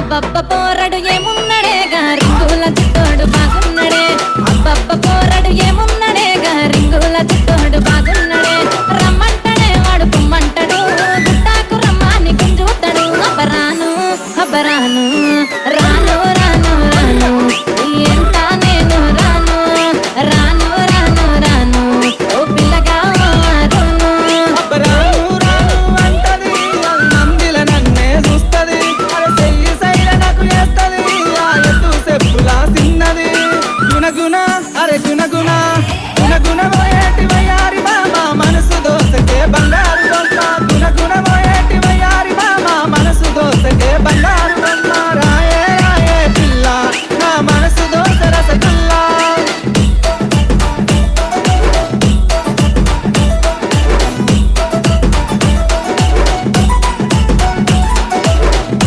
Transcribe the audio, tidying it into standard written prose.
అబ్బబ్బ పోరడు ఏమున్నడే రింగుల చిత్తోడు బాగున్నడే అబ్బబ్బ పోరడు ఏమున్నడే రింగుల చిత్తోడు బాగున్నడే రమ్మంటడే వాడు పుమ్మంటడు గుట్టాకు రమ్మాని గుంజుతాడు అబ్బరాను అబ్బరాను రాను రాను రాను ఎంత నేను రాను రాను రాను రాను ఓ పిల్లగా రాను అబ్బరాను రాను అంటది నందిల నన్నే చూస్తది అరే చెయ్యి సైల నాకు చేస్తది ఆ ఎత్తు చెప్పులా తిన్నది గుణగుణ అరే గుణగుణ గుణగుణ పోయేటి వయ్యారి మామ మనసు దోసకే బంగారు దొంగ గుణగుణ పోయేటి వయ్యారి మామ మనసు దోసకే బంగారు